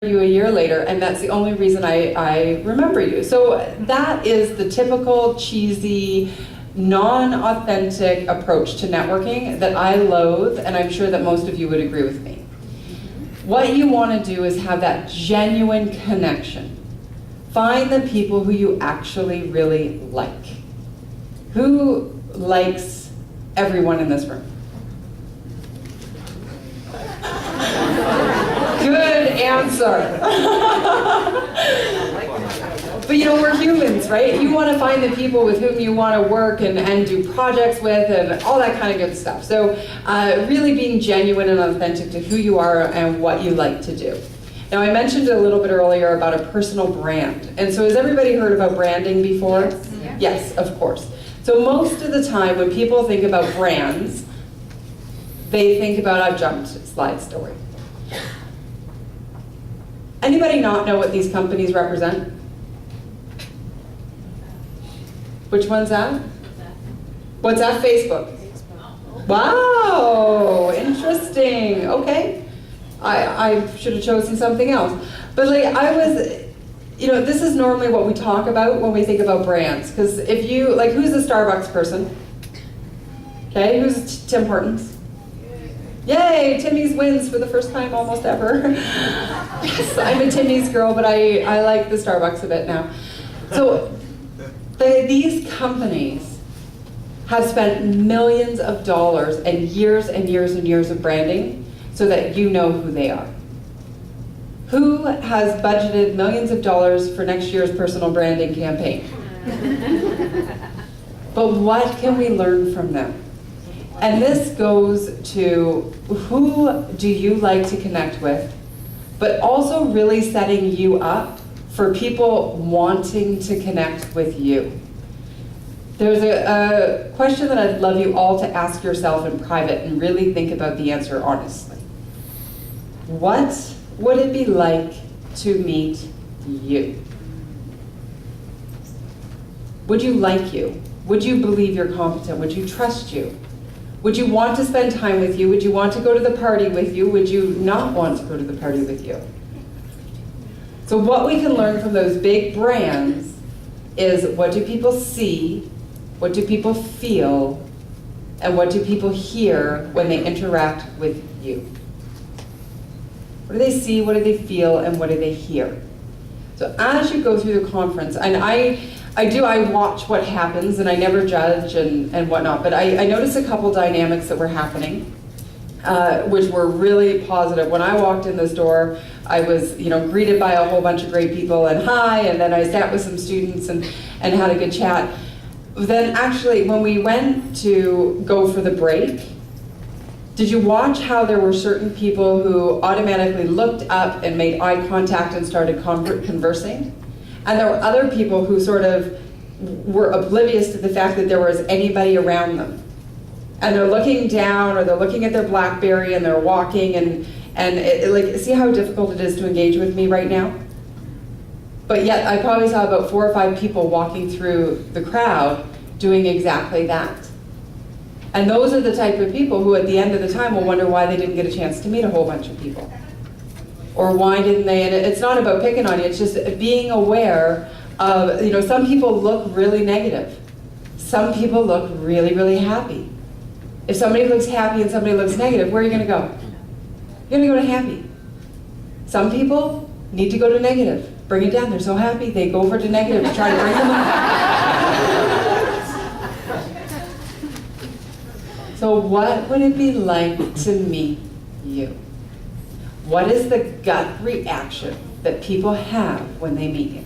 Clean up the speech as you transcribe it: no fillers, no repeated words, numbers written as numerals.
you a year later, and that's the only reason I remember you. So that is the typical cheesy, non-authentic approach to networking that I loathe, and I'm sure that most of you would agree with me. What you want to do is have that genuine connection. Find the people who you actually really like. Who likes everyone in this room? Good answer. But you know, we're humans, right? You want to find the people with whom you want to work and do projects with and all that kind of good stuff. So really being genuine and authentic to who you are and what you like to do. Now, I mentioned a little bit earlier about a personal brand. And so has everybody heard about branding before? Yes. Yeah. Yes, of course. So most of the time when people think about brands, they think about, I've jumped slide story. Anybody not know what these companies represent? Which one's that? What's that? Facebook. Wow, interesting. Okay. I should have chosen something else. But like this is normally what we talk about when we think about brands. Because if you, like, who's the Starbucks person? Okay, who's Tim Hortons? Yay, Timmy's wins for the first time almost ever. Yes, I'm a Timmy's girl, but I like the Starbucks a bit now. So these companies have spent millions of dollars and years and years and years of branding so that you know who they are. Who has budgeted millions of dollars for next year's personal branding campaign? But what can we learn from them? And this goes to who do you like to connect with, but also really setting you up for people wanting to connect with you. There's a question that I'd love you all to ask yourself in private and really think about the answer honestly. What would it be like to meet you? Would you like you? Would you believe you're competent? Would you trust you? Would you want to spend time with you? Would you want to go to the party with you? Would you not want to go to the party with you? So what we can learn from those big brands is, what do people see? What do people feel? And what do people hear when they interact with you? What do they see? What do they feel? And what do they hear? So as you go through the conference, and I watch what happens, and I never judge and whatnot, but I noticed a couple dynamics that were happening, which were really positive. When I walked in this door, I was greeted by a whole bunch of great people and hi, and then I sat with some students and had a good chat. Then actually, when we went to go for the break, did you watch how there were certain people who automatically looked up and made eye contact and started conversing? And there were other people who sort of were oblivious to the fact that there was anybody around them. And they're looking down, or they're looking at their BlackBerry, and they're walking, and see how difficult it is to engage with me right now? But yet I probably saw about 4 or 5 people walking through the crowd doing exactly that. And those are the type of people who at the end of the time will wonder why they didn't get a chance to meet a whole bunch of people. Or why didn't they? And it's not about picking on you, it's just being aware of, some people look really negative. Some people look really, really happy. If somebody looks happy and somebody looks negative, where are you going to go? You're going to go to happy. Some people need to go to negative. Bring it down. They're so happy, they go over to negative to try to bring them up. So what would it be like to meet you? What is the gut reaction that people have when they meet you?